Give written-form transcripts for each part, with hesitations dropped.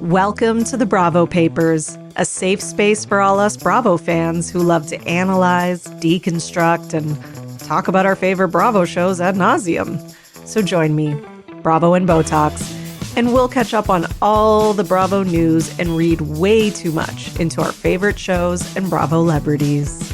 Welcome to the Bravo Papers, a safe space for all us Bravo fans who love to analyze, deconstruct, and talk about our favorite Bravo shows ad nauseum. So join me, Bravo and Botox, and we'll catch up on all the Bravo news and read way too much into our favorite shows and Bravo celebrities.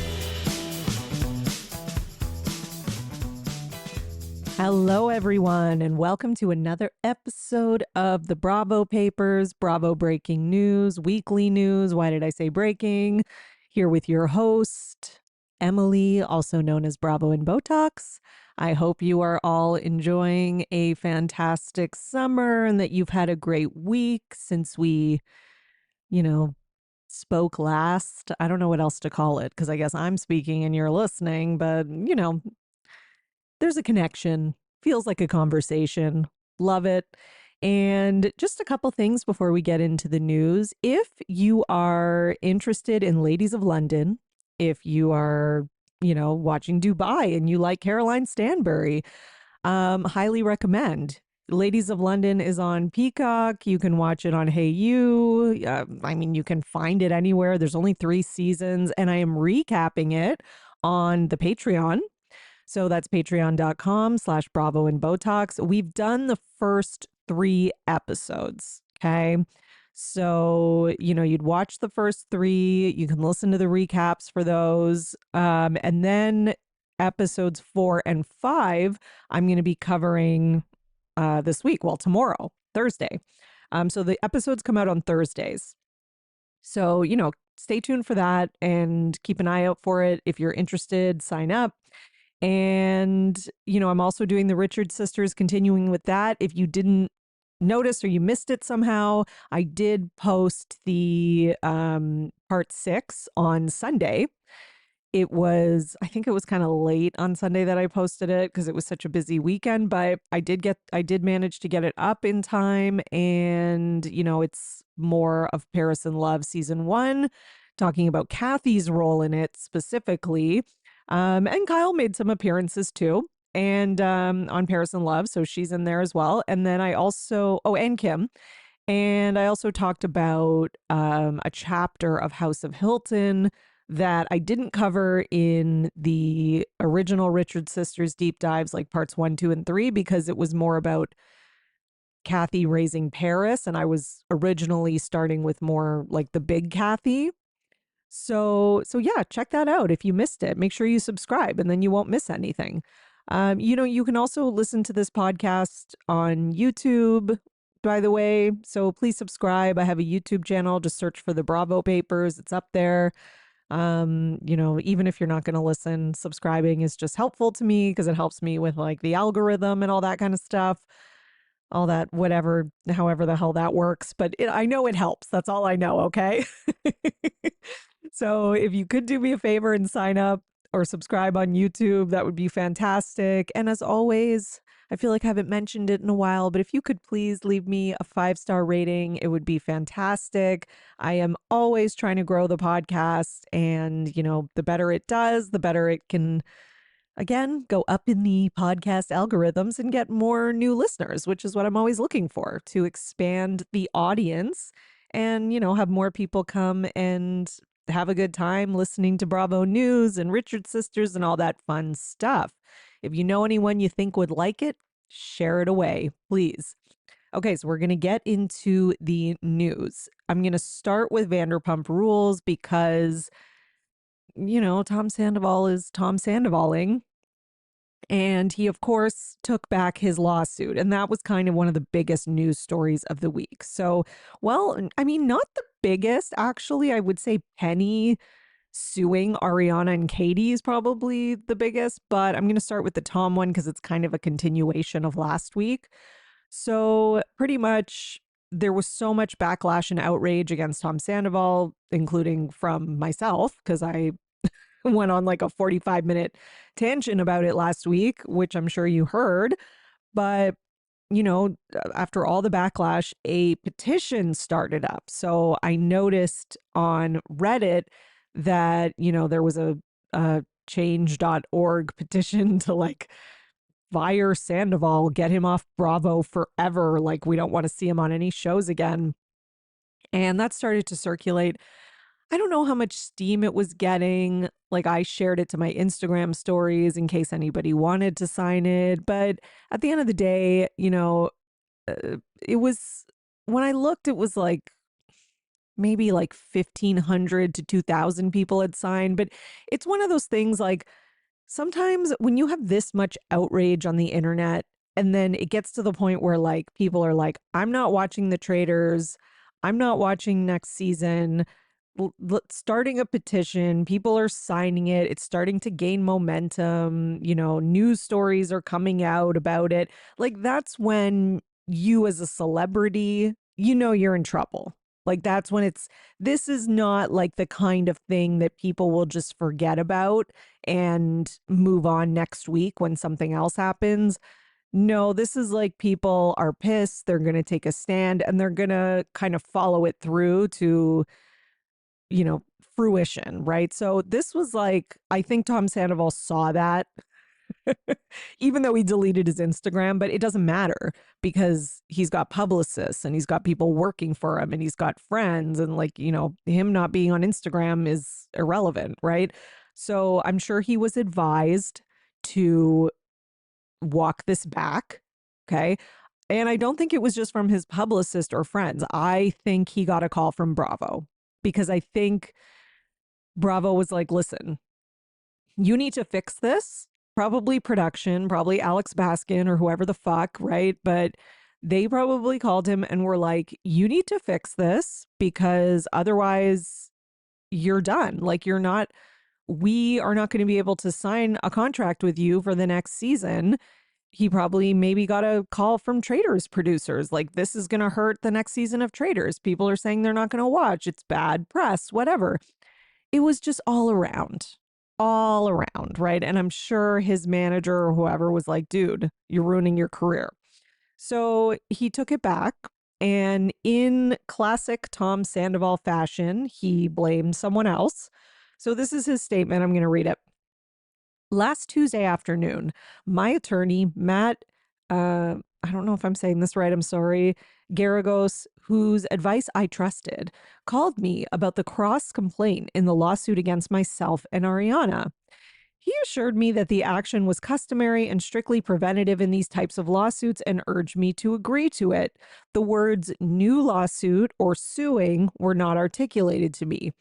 Hello, everyone, and welcome to another episode of the Bravo Papers, Bravo Breaking News, Weekly News. Why did I say breaking? Here with your host, Emily, also known as Bravo and Botox. I hope you are all enjoying a fantastic summer and that you've had a great week since we, spoke last. I don't know what else to call it because I guess I'm speaking and you're listening, but, there's a connection. Feels like a conversation. Love it. And just a couple things before we get into the news. If you are interested in Ladies of London, if you are, watching Dubai and you like Caroline Stanbury, highly recommend. Ladies of London is on Peacock. You can watch it on Hey You. You can find it anywhere. There's only 3 seasons, and I am recapping it on the Patreon. So that's patreon.com/Bravo and Botox. We've done the first 3 episodes. Okay. So, you'd watch the first 3. You can listen to the recaps for those. And then episodes 4 and 5, I'm going to be covering this week. Well, tomorrow, Thursday. So the episodes come out on Thursdays. So, stay tuned for that and keep an eye out for it. If you're interested, sign up. And, I'm also doing the Richard sisters, continuing with that. If you didn't notice or you missed it somehow, I did post the part 6 on Sunday. I think it was kind of late on Sunday that I posted it because it was such a busy weekend, but I did manage to get it up in time. And, it's more of Paris in Love season 1, talking about Kathy's role in it specifically. And Kyle made some appearances too, and on Paris in Love, so she's in there as well. And then I also, and Kim, and I also talked about a chapter of House of Hilton that I didn't cover in the original Richard Sisters deep dives, like parts 1, 2, and 3, because it was more about Kathy raising Paris, and I was originally starting with more like the big Kathy. So yeah, check that out. If you missed it, make sure you subscribe and then you won't miss anything. You can also listen to this podcast on YouTube, by the way. So please subscribe. I have a YouTube channel. Just search for the Bravo Papers. It's up there. Even if you're not going to listen, subscribing is just helpful to me because it helps me with like the algorithm and all that kind of stuff. All that, whatever, however the hell that works. But I know it helps. That's all I know. Okay. So if you could do me a favor and sign up or subscribe on YouTube, that would be fantastic. And as always, I feel like I haven't mentioned it in a while, but if you could please leave me a 5-star rating, it would be fantastic. I am always trying to grow the podcast, and, the better it does, the better it can, again, go up in the podcast algorithms and get more new listeners, which is what I'm always looking for, to expand the audience and, have more people come and have a good time listening to Bravo News and Richard Sisters and all that fun stuff. If you know anyone you think would like it, share it away, please. Okay, so we're going to get into the news. I'm going to start with Vanderpump Rules because, Tom Sandoval is Tom Sandovaling. And he, of course, took back his lawsuit. And that was kind of one of the biggest news stories of the week. So, not the biggest, actually. I would say Penny suing Ariana and Katie is probably the biggest. But I'm going to start with the Tom one because it's kind of a continuation of last week. So pretty much there was so much backlash and outrage against Tom Sandoval, including from myself, because I went on like a 45-minute tangent about it last week, which I'm sure you heard. But, after all the backlash, a petition started up. So I noticed on Reddit that, there was a change.org petition to like fire Sandoval, get him off Bravo forever. Like, we don't want to see him on any shows again. And that started to circulate. I don't know how much steam it was getting. Like, I shared it to my Instagram stories in case anybody wanted to sign it. But at the end of the day, it was, when I looked, it was like maybe like 1,500 to 2,000 people had signed. But it's one of those things like, sometimes when you have this much outrage on the internet, and then it gets to the point where like people are like, I'm not watching the traders, I'm not watching next season. Starting a petition, people are signing it, it's starting to gain momentum, news stories are coming out about it. Like, that's when you as a celebrity, you're in trouble. Like, that's when this is not like the kind of thing that people will just forget about and move on next week when something else happens. No, this is like people are pissed, they're going to take a stand, and they're going to kind of follow it through to, fruition, right? So this was like, I think Tom Sandoval saw that, even though he deleted his Instagram, but it doesn't matter because he's got publicists and he's got people working for him and he's got friends, and like, him not being on Instagram is irrelevant, right? So I'm sure he was advised to walk this back. Okay. And I don't think it was just from his publicist or friends. I think he got a call from Bravo, because I think Bravo was like, listen, you need to fix this. Probably production, probably Alex Baskin or whoever the fuck, right? But they probably called him and were like, you need to fix this because otherwise you're done. Like, we are not going to be able to sign a contract with you for the next season. He probably maybe got a call from Traders producers. Like, this is going to hurt the next season of Traders. People are saying they're not going to watch. It's bad press, whatever. It was just all around, right? And I'm sure his manager or whoever was like, dude, you're ruining your career. So he took it back. And in classic Tom Sandoval fashion, he blamed someone else. So this is his statement. I'm going to read it. Last Tuesday afternoon, my attorney, Matt, I don't know if I'm saying this right, I'm sorry, Garagos, whose advice I trusted, called me about the cross complaint in the lawsuit against myself and Ariana. He assured me that the action was customary and strictly preventative in these types of lawsuits and urged me to agree to it. The words new lawsuit or suing were not articulated to me.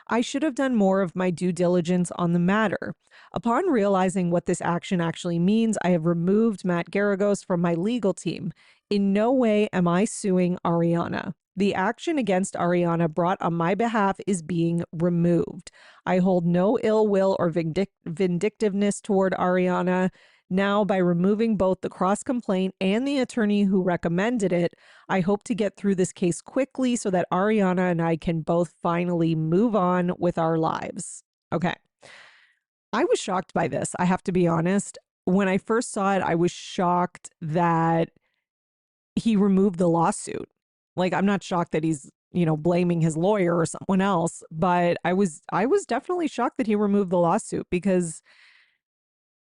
I should have done more of my due diligence on the matter. Upon realizing what this action actually means, I have removed Matt Garagos from my legal team. In no way am I suing Ariana. The action against Ariana brought on my behalf is being removed. I hold no ill will or vindictiveness toward Ariana. Now, by removing both the cross complaint and the attorney who recommended it, I hope to get through this case quickly so that Ariana and I can both finally move on with our lives. Okay. I was shocked by this, I have to be honest. When I first saw it, I was shocked that he removed the lawsuit. Like, I'm not shocked that he's, blaming his lawyer or someone else, but I was definitely shocked that he removed the lawsuit because,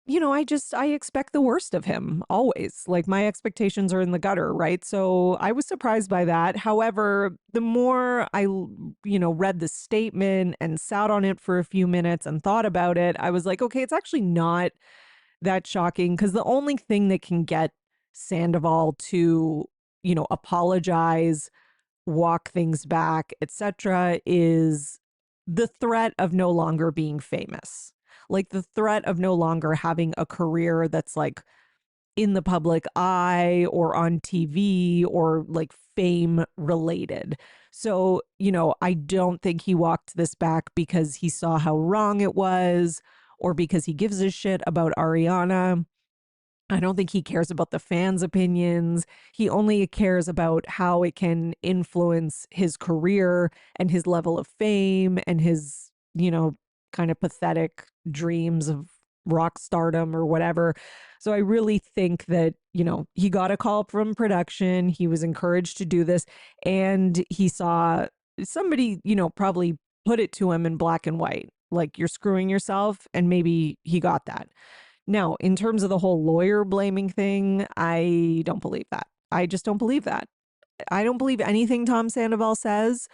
I expect the worst of him always. Like, my expectations are in the gutter, right? So I was surprised by that. However, the more I, read the statement and sat on it for a few minutes and thought about it, I was like, okay, it's actually not that shocking, because the only thing that can get Sandoval to, apologize, walk things back, etc., is the threat of no longer being famous. Like, the threat of no longer having a career that's like in the public eye or on TV or like fame related. So, I don't think he walked this back because he saw how wrong it was or because he gives a shit about Ariana. I don't think he cares about the fans' opinions. He only cares about how it can influence his career and his level of fame and his, kind of pathetic dreams of rock stardom or whatever. So I really think that, he got a call from production. He was encouraged to do this, and he saw somebody, probably put it to him in black and white, like, you're screwing yourself. And maybe he got that. Now, in terms of the whole lawyer blaming thing, I don't believe that. I just don't believe that. I don't believe anything Tom Sandoval says,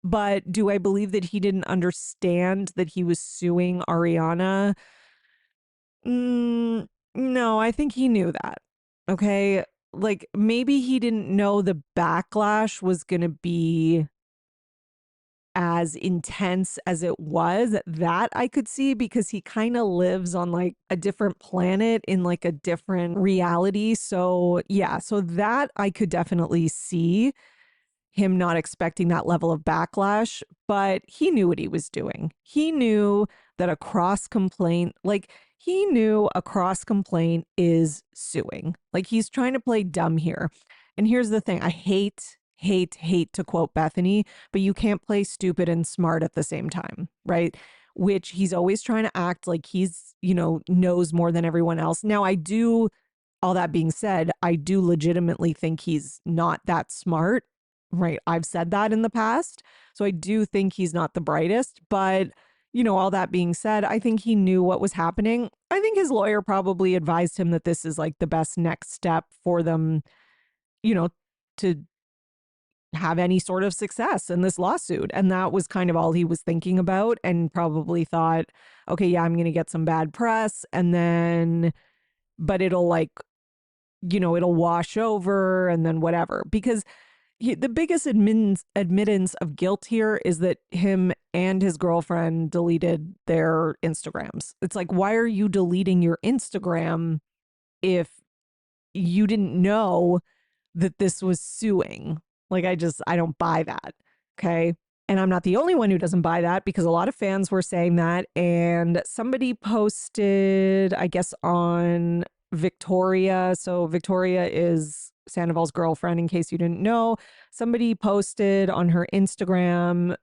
but do I believe that he didn't understand that he was suing Ariana? No, I think he knew that. Okay. Like maybe he didn't know the backlash was going to be as intense as it was. That I could see because he kind of lives on like a different planet in like a different reality. So, yeah, so that I could definitely see him not expecting that level of backlash, but he knew what he was doing. He knew that a cross complaint, like he knew a cross complaint is suing. Like he's trying to play dumb here. And here's the thing, I hate to quote Bethany, but you can't play stupid and smart at the same time, right? Which he's always trying to act like he's, knows more than everyone else. Now, all that being said, I do legitimately think he's not that smart, right? I've said that in the past. So I do think he's not the brightest, but all that being said, I think he knew what was happening. I think his lawyer probably advised him that this is like the best next step for them, to have any sort of success in this lawsuit. And that was kind of all he was thinking about, and probably thought, okay, yeah, I'm going to get some bad press but it'll like, it'll wash over and then whatever. Because the biggest admittance of guilt here is that him and his girlfriend deleted their Instagrams. It's like, why are you deleting your Instagram if you didn't know that this was suing? Like, I don't buy that. Okay. And I'm not the only one who doesn't buy that, because a lot of fans were saying that. And somebody posted, I guess, on Victoria. So Victoria is Sandoval's girlfriend, in case you didn't know. Somebody posted on her Instagram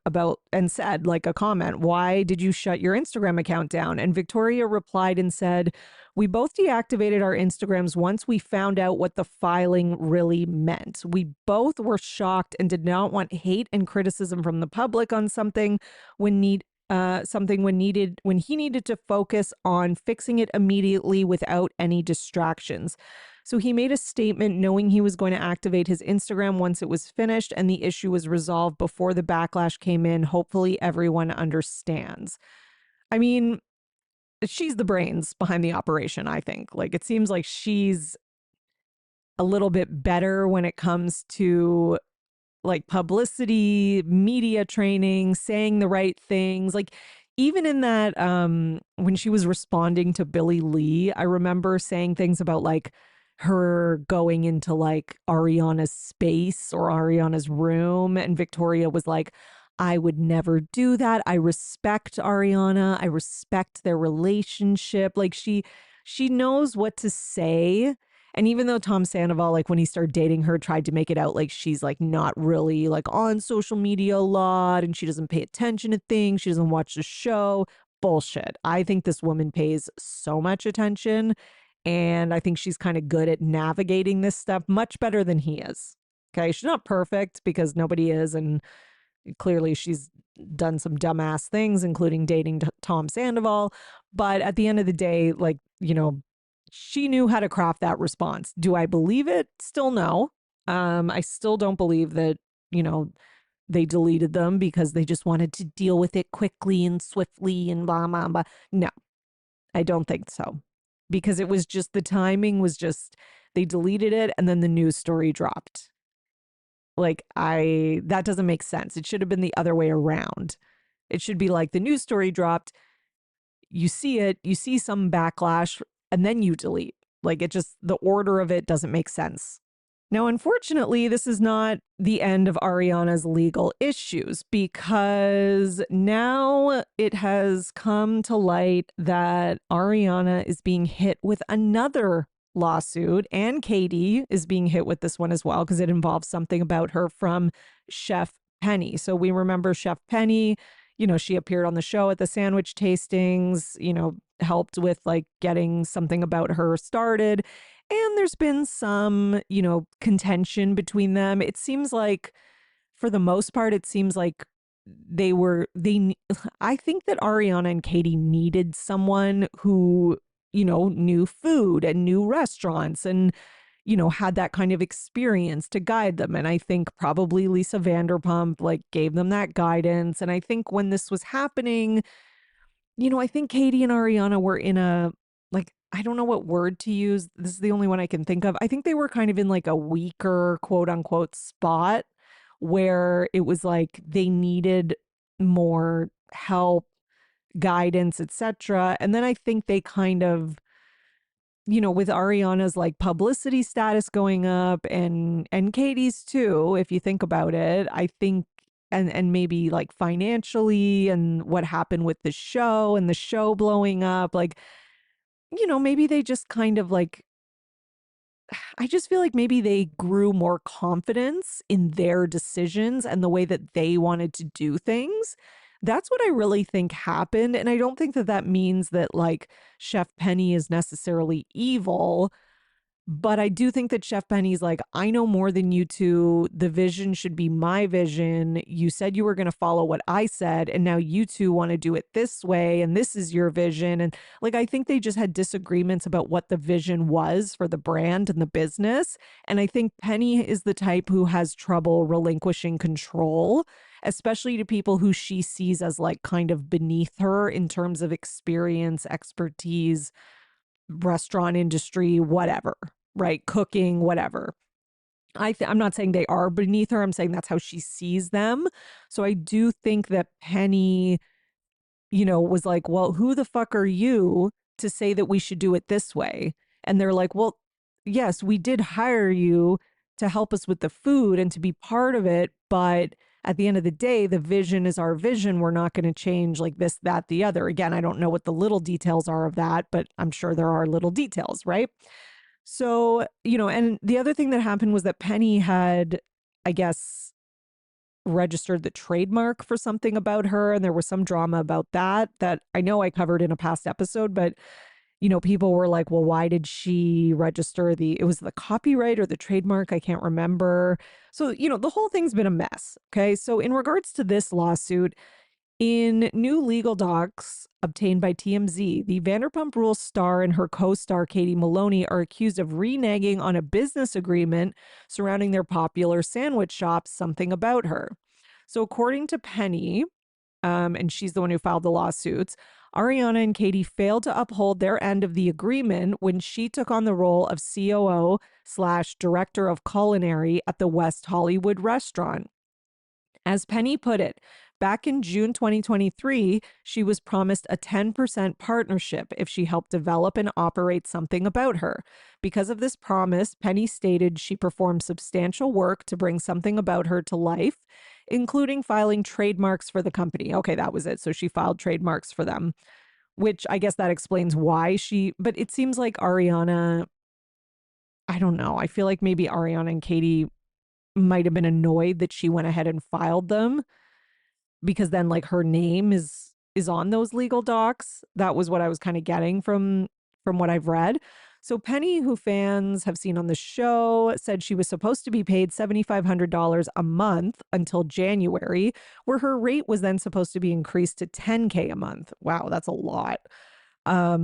and said, like, a comment, why did you shut your Instagram account down? And Victoria replied and said, we both deactivated our Instagrams once we found out what the filing really meant. We both were shocked and did not want hate and criticism from the public on something when he needed to focus on fixing it immediately without any distractions. So he made a statement knowing he was going to activate his Instagram once it was finished and the issue was resolved before the backlash came in. Hopefully everyone understands. I mean, she's the brains behind the operation, I think. Like, it seems like she's a little bit better when it comes to like publicity, media training, saying the right things. Like, even in that, when she was responding to Billy Lee, I remember saying things about like her going into like Ariana's space or Ariana's room. And Victoria was like, I would never do that. I respect Ariana. I respect their relationship. Like she knows what to say. And even though Tom Sandoval, like when he started dating her, tried to make it out like she's like not really like on social media a lot and she doesn't pay attention to things, she doesn't watch the show. Bullshit. I think this woman pays so much attention, and I think she's kind of good at navigating this stuff much better than he is. Okay. She's not perfect, because nobody is. And clearly she's done some dumbass things, including dating Tom Sandoval. But at the end of the day, like, she knew how to craft that response. Do I believe it? Still no. I still don't believe that, they deleted them because they just wanted to deal with it quickly and swiftly and blah, blah, blah. No, I don't think so. Because it was just, the timing was just, they deleted it and then the news story dropped. Like, that doesn't make sense. It should have been the other way around. It should be like the news story dropped, you see it, you see some backlash, and then you delete. Like, the order of it doesn't make sense. Now, unfortunately, this is not the end of Ariana's legal issues, because now it has come to light that Ariana is being hit with another lawsuit, and Katie is being hit with this one as well, because it involves something about her from Chef Penny. So we remember Chef Penny, she appeared on the show at the sandwich tastings, helped with like getting something about her started. And there's been some, contention between them. It seems like, for the most part, it seems like I think that Ariana and Katie needed someone who, knew food and knew restaurants and, had that kind of experience to guide them. And I think probably Lisa Vanderpump like gave them that guidance. And I think when this was happening, I think Katie and Ariana were in a, like, I don't know what word to use. This is the only one I can think of. I think they were kind of in like a weaker, quote unquote, spot where it was like they needed more help, guidance, etc. And then I think they kind of, with Ariana's like publicity status going up and Katie's too, if you think about it, I think and maybe like financially and what happened with the show and the show blowing up, like, maybe they just kind of like I just feel like maybe they grew more confidence in their decisions and the way that they wanted to do things. That's what I really think happened. And I don't think that that means that like Chef Penny is necessarily evil. But I do think that Chef Penny's like, I know more than you two. The vision should be my vision. You said you were going to follow what I said, and now you two want to do it this way, and this is your vision. And like, I think they just had disagreements about what the vision was for the brand and the business. And I think Penny is the type who has trouble relinquishing control, especially to people who she sees as like kind of beneath her in terms of experience, expertise, restaurant industry, whatever, right? Cooking, whatever. I'm not saying they are beneath her. I'm saying that's how she sees them. So I do think that Penny, was like, well, who the fuck are you to say that we should do it this way? And they're like, well, yes, we did hire you to help us with the food and to be part of it. But at the end of the day, the vision is our vision. We're not going to change like this, that, the other. Again, I don't know what the little details are of that, but I'm sure there are little details, right? So, and the other thing that happened was that Penny had, I guess, registered the trademark for something about her. And there was some drama about that I know I covered in a past episode, but people were like, well, why did she register it was the copyright or the trademark? I can't remember. So, the whole thing's been a mess. Okay. So, in regards to this lawsuit, in new legal docs obtained by TMZ, the Vanderpump Rules star and her co-star Katie Maloney are accused of reneging on a business agreement surrounding their popular sandwich shop, Something About Her. So according to Penny, and she's the one who filed the lawsuits, Ariana and Katie failed to uphold their end of the agreement when she took on the role of COO/director of culinary at the West Hollywood restaurant. As Penny put it, back in June 2023, she was promised a 10% partnership if she helped develop and operate Something About Her. Because of this promise, Penny stated she performed substantial work to bring Something About Her to life, including filing trademarks for the company. Okay, that was it. So she filed trademarks for them, which I guess that explains why but it seems like Ariana, I don't know. I feel like maybe Ariana and Katie might have been annoyed that she went ahead and filed them because then like her name is on those legal docs. That was what I was kind of getting from what I've read. So Penny, who fans have seen on the show, said she was supposed to be paid $7,500 a month until January, where her rate was then supposed to be increased to $10K a month. Wow, that's a lot. I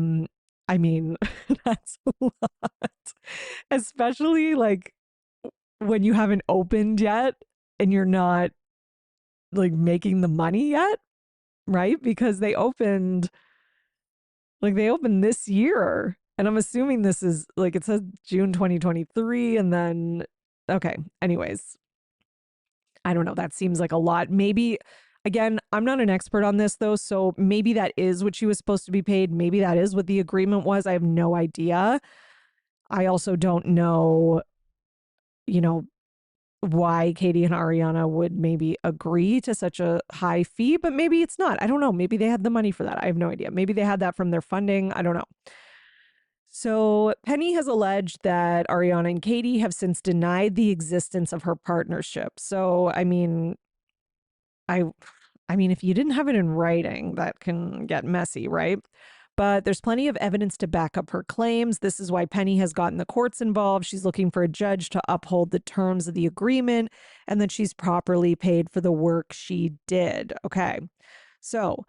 mean, that's a lot. Especially like when you haven't opened yet and you're not like making the money yet, right? Because they opened this year. And I'm assuming this is like it says June 2023 and then okay, anyways. I don't know, that seems like a lot. Maybe again, I'm not an expert on this though, so maybe that is what she was supposed to be paid. Maybe that is what the agreement was. I have no idea. I also don't know, why Katie and Ariana would maybe agree to such a high fee, but maybe it's not. I don't know. Maybe they had the money for that. I have no idea. Maybe they had that from their funding. I don't know. So Penny has alleged that Ariana and Katie have since denied the existence of her partnership. So, I mean, if you didn't have it in writing, that can get messy, right? But there's plenty of evidence to back up her claims. This is why Penny has gotten the courts involved. She's looking for a judge to uphold the terms of the agreement and that she's properly paid for the work she did. Okay. So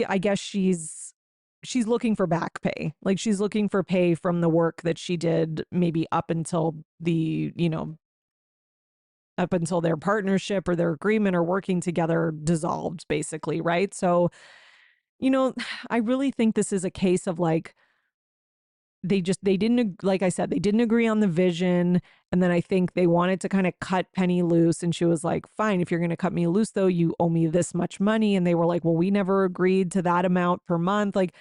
I guess she's she's looking for back pay. Like she's looking for pay from the work that she did maybe up until up until their partnership or their agreement or working together dissolved, basically, right? So, I really think this is a case of like, they didn't, like I said, they didn't agree on the vision. And then I think they wanted to kind of cut Penny loose. And she was like, fine, if you're going to cut me loose, though, you owe me this much money. And they were like, well, we never agreed to that amount per month. Like,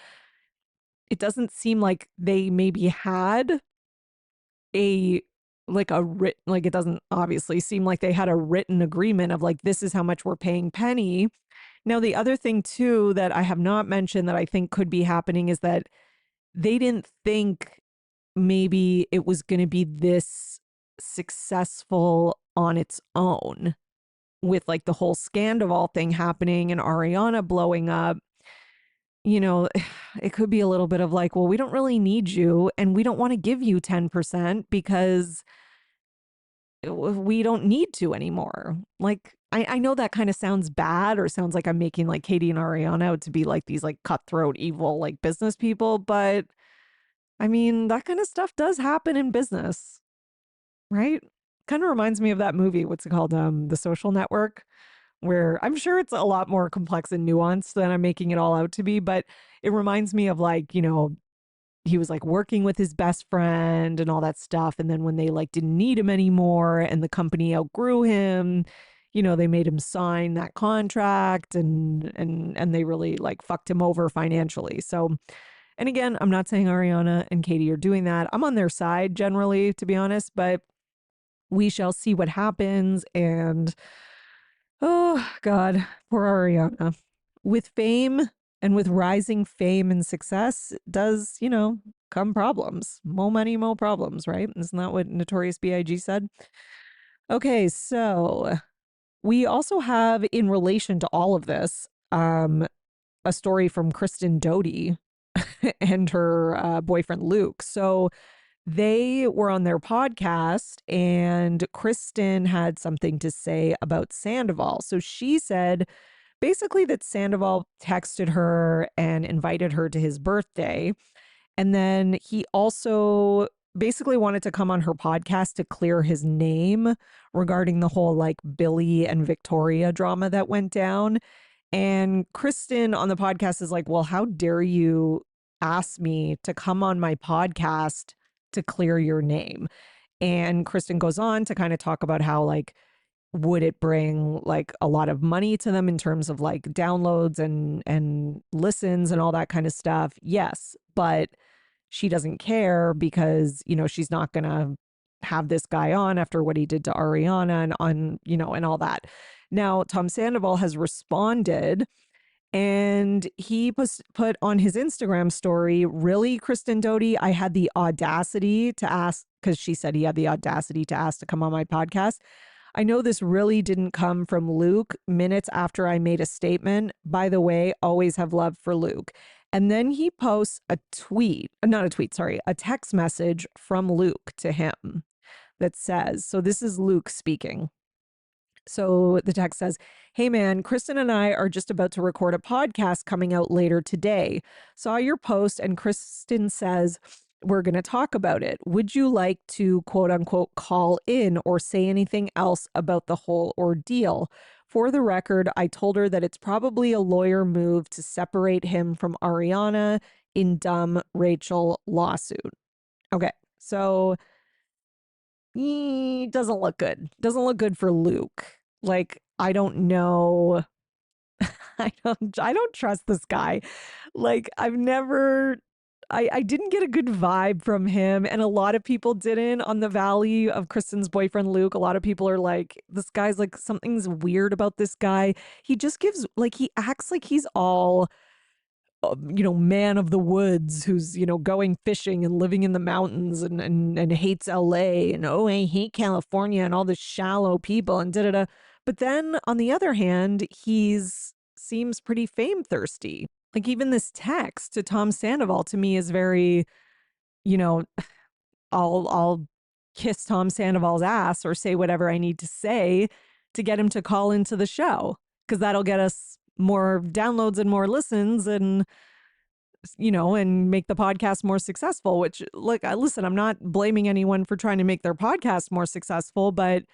it doesn't seem like they maybe had a like it doesn't obviously seem like they had a written agreement of like, this is how much we're paying Penny. Now, the other thing too that I have not mentioned that I think could be happening is that they didn't think maybe it was going to be this successful on its own with like the whole Scandival thing happening and Ariana blowing up. It could be a little bit of like, well, we don't really need you and we don't want to give you 10% because we don't need to anymore. Like, I know that kind of sounds bad or sounds like I'm making like Katie and Ariana out to be like these like cutthroat, evil, like business people. But I mean, that kind of stuff does happen in business, right? Kind of reminds me of that movie. What's it called? The Social Network, where I'm sure it's a lot more complex and nuanced than I'm making it all out to be. But it reminds me of like, he was like working with his best friend and all that stuff. And then when they like didn't need him anymore and the company outgrew him, they made him sign that contract and they really like fucked him over financially. So, and again, I'm not saying Ariana and Katie are doing that. I'm on their side generally, to be honest, but we shall see what happens. And oh God, poor Ariana. With fame and with rising fame and success does, come problems. Mo money, mo problems, right? Isn't that what Notorious B.I.G. said? Okay, so we also have, in relation to all of this, a story from Kristen Doty and her boyfriend Luke. So they were on their podcast and Kristen had something to say about Sandoval. So she said basically that Sandoval texted her and invited her to his birthday. And then he also basically wanted to come on her podcast to clear his name regarding the whole like Billy and Victoria drama that went down. And Kristen on the podcast is like, well, how dare you ask me to come on my podcast to clear your name? And Kristen goes on to kind of talk about how like, would it bring like a lot of money to them in terms of like downloads and listens and all that kind of stuff? Yes, but she doesn't care because, she's not going to have this guy on after what he did to Ariana and all that. Now, Tom Sandoval has responded and he put on his Instagram story, really, Kristen Doty, I had the audacity to ask, because she said he had the audacity to ask to come on my podcast. I know this really didn't come from Luke minutes after I made a statement. By the way, always have love for Luke. And then he posts a text message from Luke to him that says, so this is Luke speaking. So the text says, hey man, Kristen and I are just about to record a podcast coming out later today. Saw your post and Kristen says, we're going to talk about it. Would you like to quote unquote call in or say anything else about the whole ordeal? For the record, I told her that it's probably a lawyer move to separate him from Ariana in dumb Rachel lawsuit. Okay, so doesn't look good. Doesn't look good for Luke. Like, I don't know. I don't trust this guy. Like, I didn't get a good vibe from him, and a lot of people didn't on the Valley of Kristen's boyfriend Luke. A lot of people are like, this guy's like, something's weird about this guy. He just gives, like, he acts like he's all, man of the woods who's, going fishing and living in the mountains and hates LA and, oh, I hate California and all the shallow people and da-da-da. But then on the other hand, seems pretty fame thirsty. Like even this text to Tom Sandoval to me is very, I'll kiss Tom Sandoval's ass or say whatever I need to say to get him to call into the show because that'll get us more downloads and more listens. And and make the podcast more successful, which, look, listen, I'm not blaming anyone for trying to make their podcast more successful, but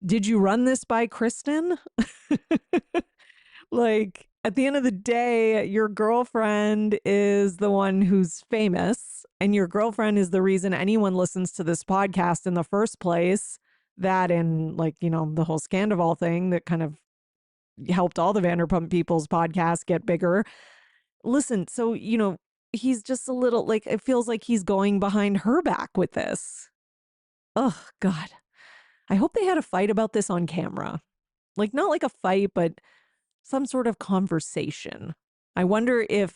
did you run this by Kristen? Like, at the end of the day, your girlfriend is the one who's famous, and your girlfriend is the reason anyone listens to this podcast in the first place. That and, like, the whole Scandival thing that kind of helped all the Vanderpump people's podcasts get bigger. Listen, so, he's just a little, like, it feels like he's going behind her back with this. Oh, God. I hope they had a fight about this on camera. Like, not like a fight, but some sort of conversation. I wonder if,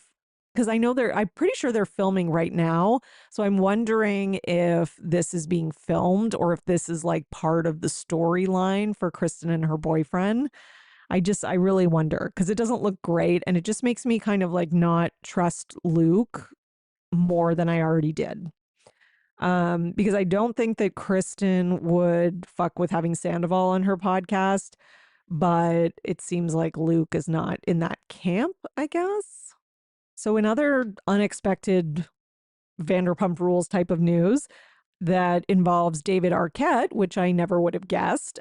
because I'm pretty sure they're filming right now. So I'm wondering if this is being filmed or if this is like part of the storyline for Kristen and her boyfriend. I really wonder, because it doesn't look great. And it just makes me kind of like not trust Luke more than I already did. Because I don't think that Kristen would fuck with having Sandoval on her podcast, but it seems like Luke is not in that camp, I guess. So in other unexpected Vanderpump Rules type of news that involves David Arquette, which I never would have guessed,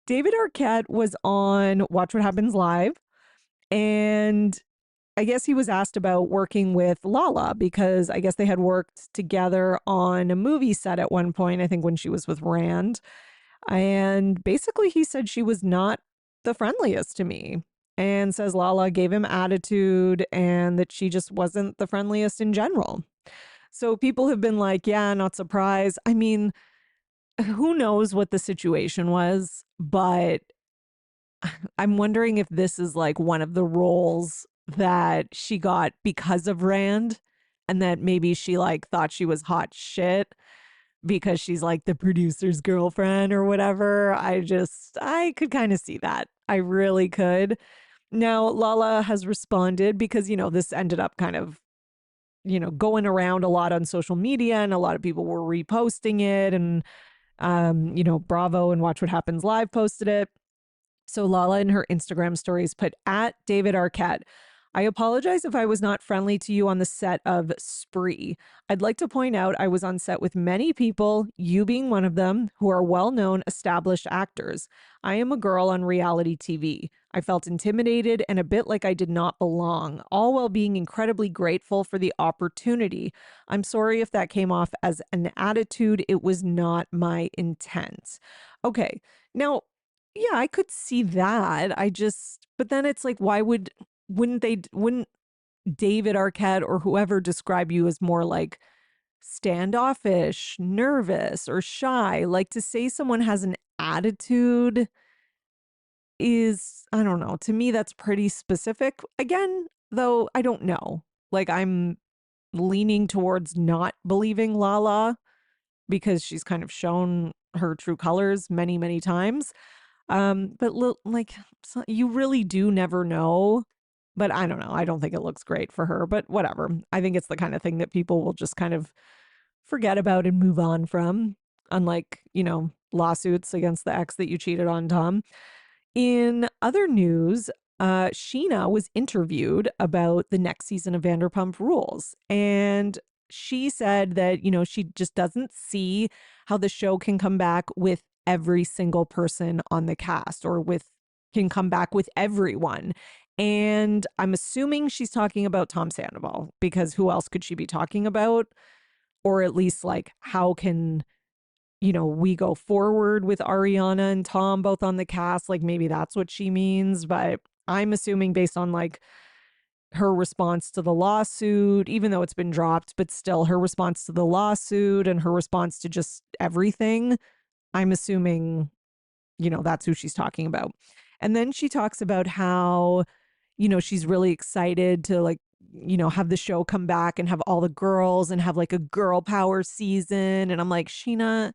David Arquette was on Watch What Happens Live, and I guess he was asked about working with Lala because I guess they had worked together on a movie set at one point, I think when she was with Rand. And basically he said she was not the friendliest to me, and says Lala gave him attitude and that she just wasn't the friendliest in general. So people have been like, yeah, not surprised. I mean, who knows what the situation was, but I'm wondering if this is like one of the roles that she got because of Rand, and that maybe she like thought she was hot shit because she's like the producer's girlfriend or whatever. I could kind of see that. I really could. Now, Lala has responded because, this ended up kind of, going around a lot on social media, and a lot of people were reposting it, and, Bravo and Watch What Happens Live posted it. So Lala in her Instagram stories put, at David Arquette, I apologize if I was not friendly to you on the set of Spree. I'd like to point out I was on set with many people, you being one of them, who are well-known, established actors. I am a girl on reality TV. I felt intimidated and a bit like I did not belong, all while being incredibly grateful for the opportunity. I'm sorry if that came off as an attitude. It was not my intent. Okay, now, yeah, I could see that. But then it's like, wouldn't David Arquette or whoever describe you as more like standoffish, nervous, or shy? Like, to say someone has an attitude is, I don't know, to me, that's pretty specific. Again, though, I don't know. Like, I'm leaning towards not believing Lala because she's kind of shown her true colors many, many times. But like, you really do never know. But I don't know. I don't think it looks great for her, but whatever. I think it's the kind of thing that people will just kind of forget about and move on from, unlike, lawsuits against the ex that you cheated on, Tom. In other news, Sheena was interviewed about the next season of Vanderpump Rules, and she said that, she just doesn't see how the show can come back with every single person on the cast, or can come back with everyone. And I'm assuming she's talking about Tom Sandoval, because who else could she be talking about? Or at least, like, how can, we go forward with Ariana and Tom both on the cast? Like, maybe that's what she means. But I'm assuming, based on like her response to the lawsuit, even though it's been dropped, but still her response to the lawsuit and her response to just everything, I'm assuming, that's who she's talking about. And then she talks about how, she's really excited to, like, have the show come back and have all the girls and have like a girl power season. And I'm like, Sheena,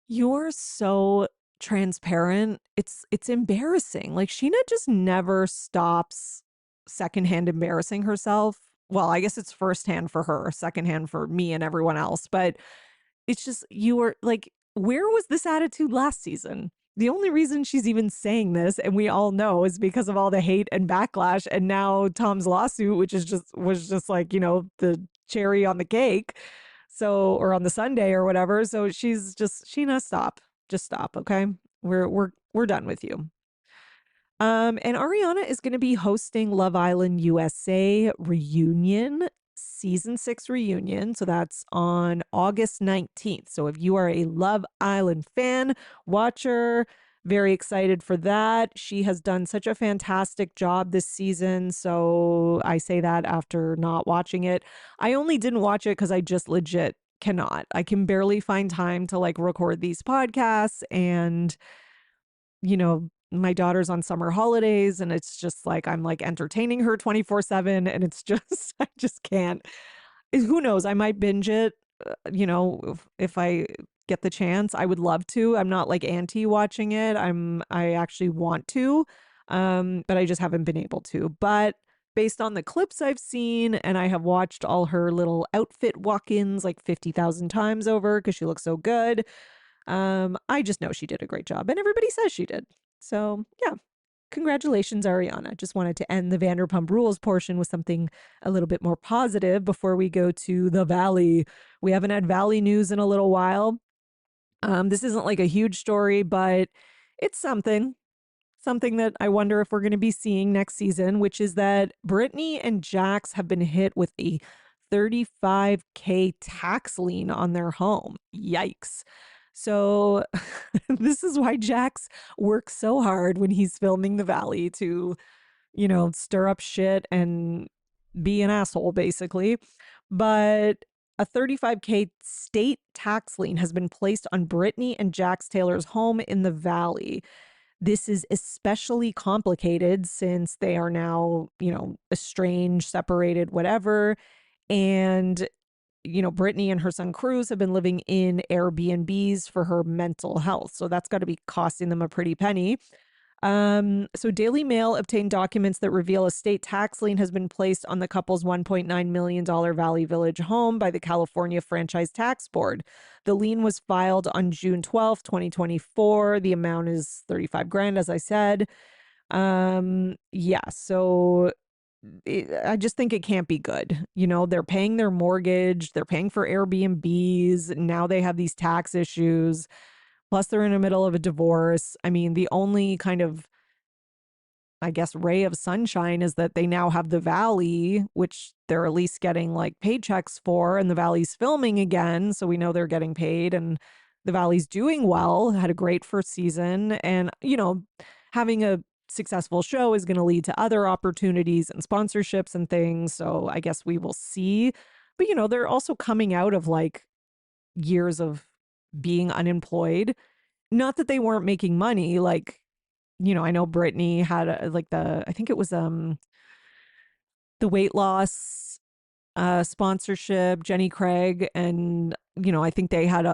you're so transparent. It's embarrassing. Like, Sheena just never stops secondhand embarrassing herself. Well, I guess it's firsthand for her, secondhand for me and everyone else. But it's just, you were like, where was this attitude last season? the only reason she's even saying this, and we all know, is because of all the hate and backlash. And now Tom's lawsuit, which is just was just like, the cherry on the cake. So, or on the sundae or whatever. So she's just, Sheena, stop. Just stop, okay? We're done with you. And Ariana is going to be hosting Love Island USA reunion, season 6 reunion. So that's on August 19th. So if you are a Love Island fan, watcher, very excited for that. She has done such a fantastic job this season. So I say that after not watching it. I only didn't watch it because I just legit cannot. I can barely find time to like record these podcasts, and my daughter's on summer holidays, and it's just like I'm like entertaining her 24/7, and it's just I just can't. Who knows? I might binge it, if I get the chance. I would love to. I'm not like anti watching it. I actually want to. But I just haven't been able to. But based on the clips I've seen, and I have watched all her little outfit walk-ins like 50,000 times over because she looks so good. I just know she did a great job, and everybody says she did. So, yeah, congratulations, Ariana. Just wanted to end the Vanderpump Rules portion with something a little bit more positive before we go to the Valley. We haven't had Valley news in a little while. This isn't like a huge story, but it's something that I wonder if we're going to be seeing next season, which is that Brittany and Jax have been hit with a 35K tax lien on their home. Yikes. So this is why Jax works so hard when he's filming the Valley to, stir up shit and be an asshole, basically. But a 35K state tax lien has been placed on Brittany and Jax Taylor's home in the Valley. This is especially complicated since they are now, estranged, separated, whatever. And Brittany and her son Cruz have been living in Airbnbs for her mental health. So that's got to be costing them a pretty penny. So Daily Mail obtained documents that reveal a state tax lien has been placed on the couple's $1.9 million Valley Village home by the California Franchise Tax Board. The lien was filed on June 12th, 2024. The amount is 35 grand, as I said. Yeah, so I just think it can't be good. They're paying their mortgage, they're paying for Airbnbs. Now they have these tax issues. Plus, they're in the middle of a divorce. I mean, the only kind of, I guess, ray of sunshine is that they now have the Valley, which they're at least getting like paychecks for, and the Valley's filming again. So we know they're getting paid, and the Valley's doing well, had a great first season. And, having a successful show is going to lead to other opportunities and sponsorships and things. So I guess we will see. But, they're also coming out of like years of being unemployed. Not that they weren't making money. Like, I know Brittany had I think it was the weight loss sponsorship, Jenny Craig, and I think they had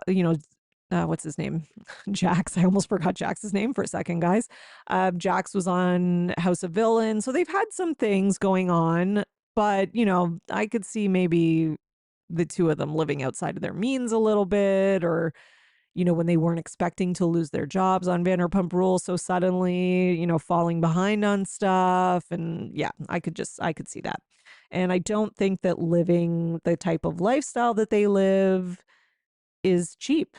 what's his name? Jax. I almost forgot Jax's name for a second, guys. Jax was on House of Villains. So they've had some things going on, but I could see maybe the two of them living outside of their means a little bit, or when they weren't expecting to lose their jobs on Vanderpump Rules so suddenly, falling behind on stuff. And yeah, I could see that. And I don't think that living the type of lifestyle that they live is cheap,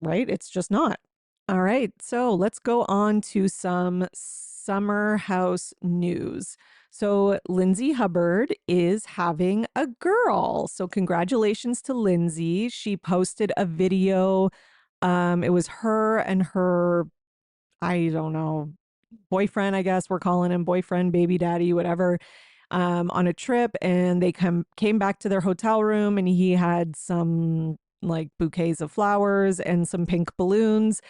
right? It's just not. All right, so let's go on to some summer house news. So Lindsay Hubbard is having a girl. So congratulations to Lindsay. She posted a video. It was her and her, I don't know, boyfriend, I guess we're calling him boyfriend, baby daddy, whatever, on a trip. And they came back to their hotel room, and he had some like bouquets of flowers and some pink balloons.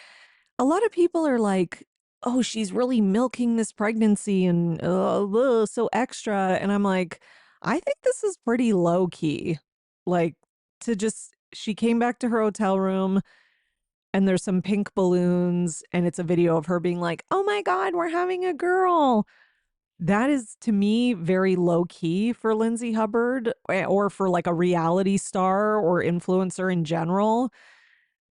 A lot of people are like, oh, she's really milking this pregnancy and so extra. And I'm like, I think this is pretty low key. Like, she came back to her hotel room, and there's some pink balloons, and it's a video of her being like, oh my God, we're having a girl. That is, to me, very low key for Lindsay Hubbard, or for like a reality star or influencer in general,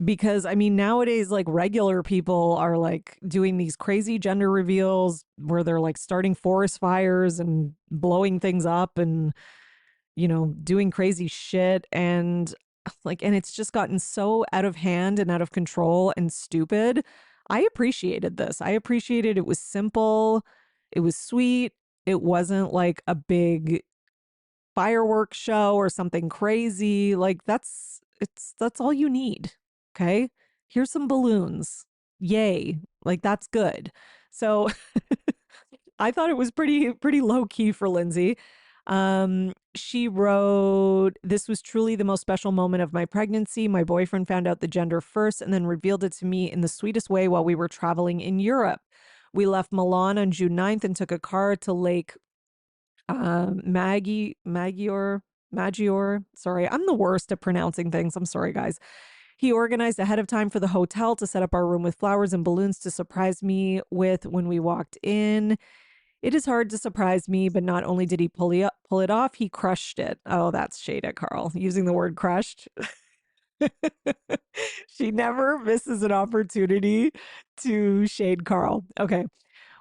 because I mean, nowadays, like regular people are like doing these crazy gender reveals where they're like starting forest fires and blowing things up and, doing crazy shit. And and it's just gotten so out of hand and out of control and stupid. I appreciated this. I appreciated it was simple, it was sweet, it wasn't like a big fireworks show or something crazy. Like that's all you need. Okay? Here's some balloons. Yay. Like that's good. So I thought it was pretty low key for Lindsay. She wrote, "This was truly the most special moment of my pregnancy. My boyfriend found out the gender first and then revealed it to me in the sweetest way while we were traveling in Europe. We left Milan on June 9th and took a car to Lake Maggiore. Sorry, I'm the worst at pronouncing things. I'm sorry, guys. He organized ahead of time for the hotel to set up our room with flowers and balloons to surprise me with when we walked in. It is hard to surprise me, but not only did he pull it off, he crushed it." Oh, that's shade at Carl, using the word crushed. She never misses an opportunity to shade Carl. Okay.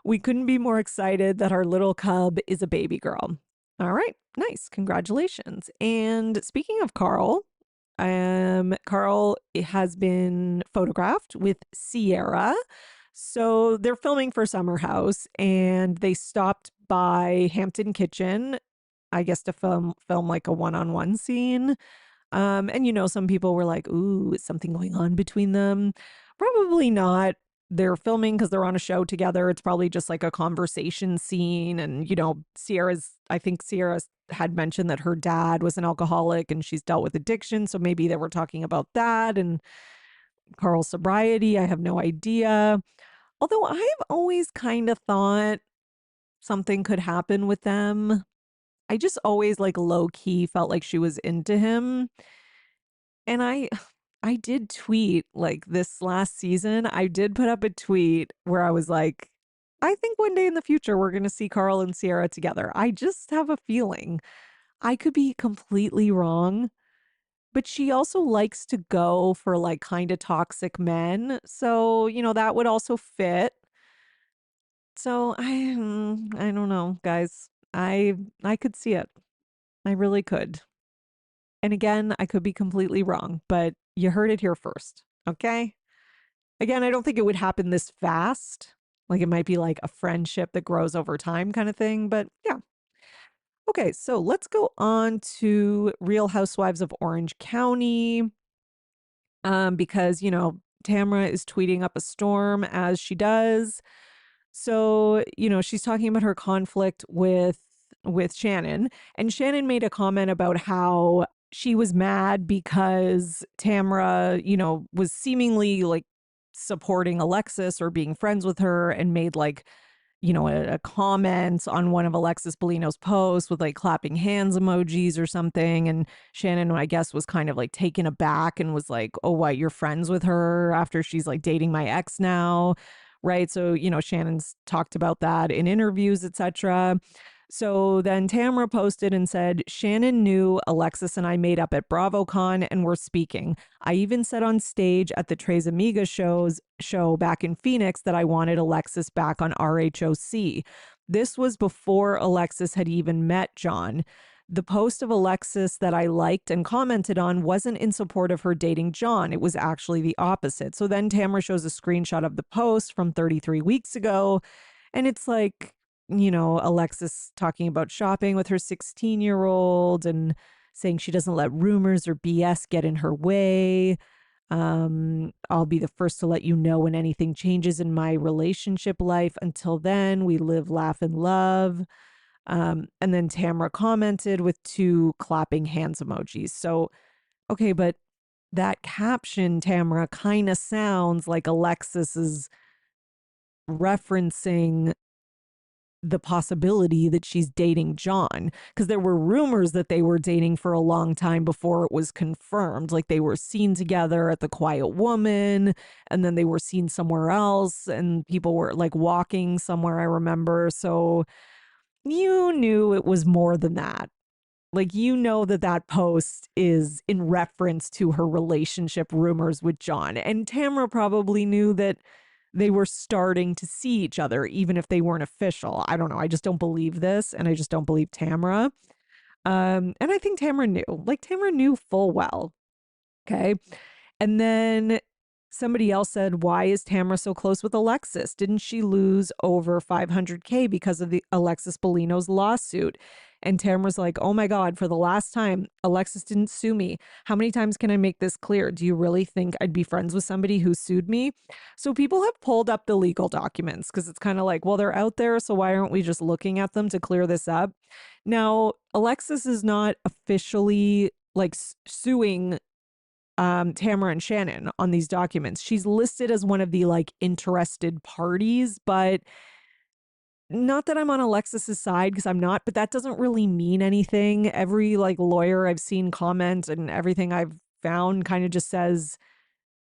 "We couldn't be more excited that our little cub is a baby girl." All right, nice. Congratulations. And speaking of Carl, Carl has been photographed with Sierra. So they're filming for Summer House and they stopped by Hampton Kitchen, I guess to film like a one-on-one scene. And some people were like, "Ooh, is something going on between them?" Probably not. They're filming because they're on a show together. It's probably just like a conversation scene. And, I think Sierra had mentioned that her dad was an alcoholic and she's dealt with addiction. So maybe they were talking about that and Carl's sobriety. I have no idea. Although I've always kind of thought something could happen with them. I just always like low key felt like she was into him. And I did tweet like this last season. I did put up a tweet where I was like, I think one day in the future we're going to see Carl and Sierra together. I just have a feeling. I could be completely wrong, but she also likes to go for like kind of toxic men. So, that would also fit. So, I don't know, guys. I could see it. I really could. And again, I could be completely wrong, but you heard it here first. Okay? Again, I don't think it would happen this fast. Like it might be like a friendship that grows over time kind of thing, but yeah. Okay, so let's go on to Real Housewives of Orange County. Because, Tamra is tweeting up a storm as she does. So, she's talking about her conflict with Shannon, and Shannon made a comment about how she was mad because Tamra, was seemingly like supporting Alexis or being friends with her and made like, a comment on one of Alexis Bellino's posts with like clapping hands emojis or something. And Shannon, I guess, was kind of like taken aback and was like, "Oh, what, you're friends with her after she's like dating my ex now?" Right. So, Shannon's talked about that in interviews, etc. So then Tamra posted and said, "Shannon knew Alexis and I made up at BravoCon and were speaking. I even said on stage at the Tres Amigas show back in Phoenix that I wanted Alexis back on RHOC. This was before Alexis had even met John. The post of Alexis that I liked and commented on wasn't in support of her dating John. It was actually the opposite." So then Tamra shows a screenshot of the post from 33 weeks ago. And it's like, Alexis talking about shopping with her 16-year-old and saying she doesn't let rumors or BS get in her way. "I'll be the first to let you know when anything changes in my relationship life. Until then, we live, laugh, and love." And then Tamra commented with 2 clapping hands emojis. So, okay, but that caption, Tamra, kind of sounds like Alexis is referencing the possibility that she's dating John, because there were rumors that they were dating for a long time before it was confirmed. Like they were seen together at the Quiet Woman and then they were seen somewhere else and people were like walking somewhere, I remember. So you knew it was more than that. Like, you know that that post is in reference to her relationship rumors with John. And Tamara probably knew that they were starting to see each other, even if they weren't official. I don't know. I just don't believe this. And I just don't believe Tamara. And I think Tamara knew. Like, Tamara knew full well. Okay. And then somebody else said, why is Tamara so close with Alexis? Didn't she lose over 500K because of the Alexis Bellino's lawsuit? And Tamara's like, oh my God, for the last time, Alexis didn't sue me. How many times can I make this clear? Do you really think I'd be friends with somebody who sued me? So people have pulled up the legal documents because it's kind of like, well, they're out there. So why aren't we just looking at them to clear this up? Now, Alexis is not officially like suing Tamara and Shannon on these documents. She's listed as one of the like interested parties, but not that I'm on Alexis's side because I'm not, but that doesn't really mean anything. Every like lawyer I've seen comment and everything I've found kind of just says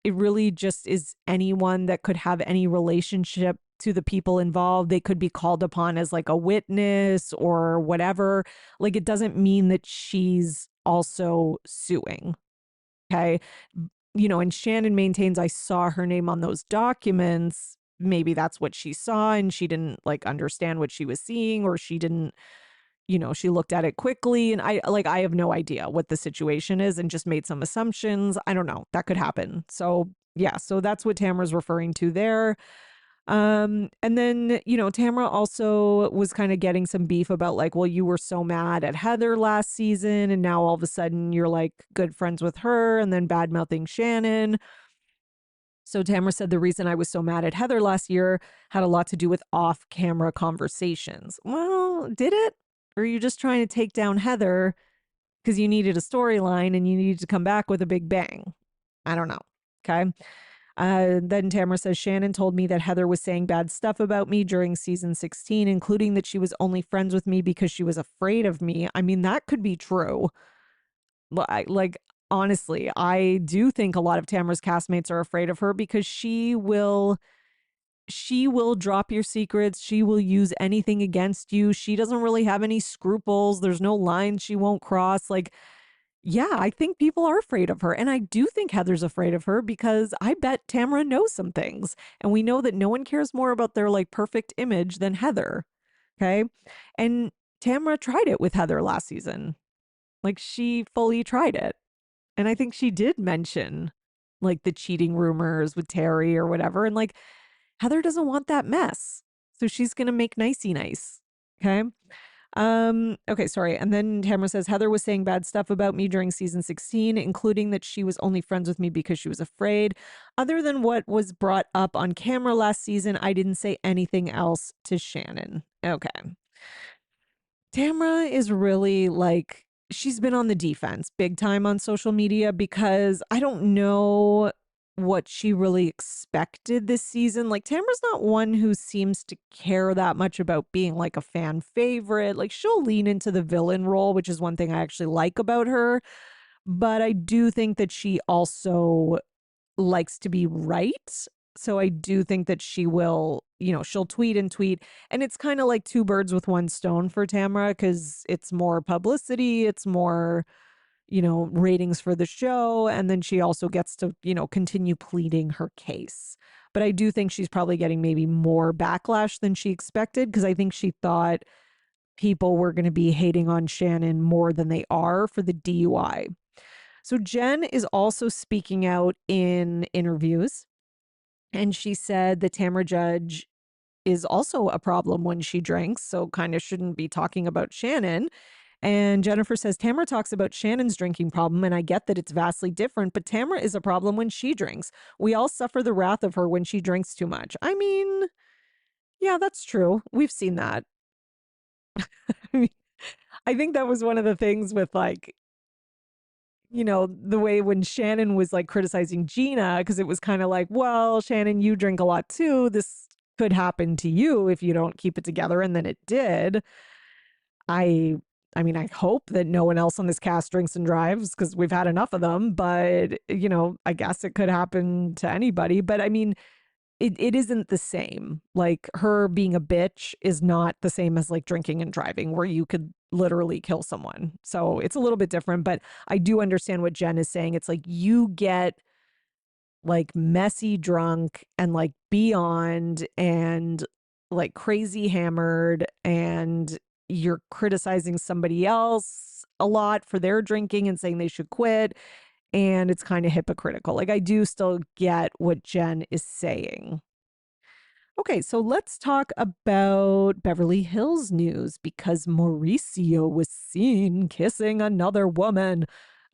it really just is anyone that could have any relationship to the people involved. They could be called upon as like a witness or whatever. Like, it doesn't mean that she's also suing. Okay. You know, and Shannon maintains I saw her name on those documents. Maybe that's what she saw and she didn't like understand what she was seeing, or she didn't, you know, she looked at it quickly. And I have no idea what the situation is and just made some assumptions. I don't know. That could happen. So yeah, so that's what Tamara's referring to there. And then, you know, Tamara also was kind of getting some beef about like, well, you were so mad at Heather last season, and now all of a sudden you're like good friends with her, and then bad mouthing Shannon. So Tamara said the reason I was so mad at Heather last year had a lot to do with off-camera conversations. Well, did it? Or are you just trying to take down Heather because you needed a storyline and you needed to come back with a big bang? I don't know. Okay. Then Tamara says, Shannon told me that Heather was saying bad stuff about me during season 16, including that she was only friends with me because she was afraid of me. I mean, that could be true. Like, honestly, I do think a lot of Tamara's castmates are afraid of her because she will drop your secrets. She will use anything against you. She doesn't really have any scruples. There's no lines she won't cross. Like, yeah, I think people are afraid of her. And I do think Heather's afraid of her because I bet Tamara knows some things. And we know that no one cares more about their like perfect image than Heather. Okay. And Tamara tried it with Heather last season. Like, she fully tried it. And I think she did mention like the cheating rumors with Terry or whatever. And like, Heather doesn't want that mess. So she's going to make nicey nice. Okay. Okay, sorry. And then Tamara says Heather was saying bad stuff about me during season 16, including that she was only friends with me because she was afraid. Other than what was brought up on camera last season, I didn't say anything else to Shannon. Okay. Tamara is really like, she's been on the defense big time on social media because I don't know what she really expected this season. Like, Tamara's not one who seems to care that much about being like a fan favorite. Like, she'll lean into the villain role, which is one thing I actually like about her. But I do think that she also likes to be right. So I do think that she will, you know, she'll tweet and tweet. And it's kind of like two birds with one stone for Tamara because it's more publicity, it's more, you know, ratings for the show. And then she also gets to, you know, continue pleading her case. But I do think she's probably getting maybe more backlash than she expected because I think she thought people were going to be hating on Shannon more than they are for the DUI. So Jen is also speaking out in interviews, and she said the Tamara Judge is also a problem when she drinks, so kind of shouldn't be talking about Shannon. And Jennifer says Tamara talks about Shannon's drinking problem, and I get that it's vastly different, but Tamara is a problem when she drinks. We all suffer the wrath of her when she drinks too much. I mean, yeah, that's true. We've seen that. I mean, I think that was one of the things with like, you know, the way when Shannon was like criticizing Gina, because it was kind of like, well, Shannon, you drink a lot too. This could happen to you if you don't keep it together. And then it did. I I mean, I hope that no one else on this cast drinks and drives because we've had enough of them. But, you know, I guess it could happen to anybody. But I mean, it isn't the same. Like, her being a bitch is not the same as like drinking and driving, where you could literally kill someone. So it's a little bit different, but I do understand what Jen is saying. It's like you get like messy drunk and like beyond and like crazy hammered, and you're criticizing somebody else a lot for their drinking and saying they should quit, and it's kind of hypocritical. Like I do still get what Jen is saying. Okay, so let's talk about Beverly Hills news because Mauricio was seen kissing another woman,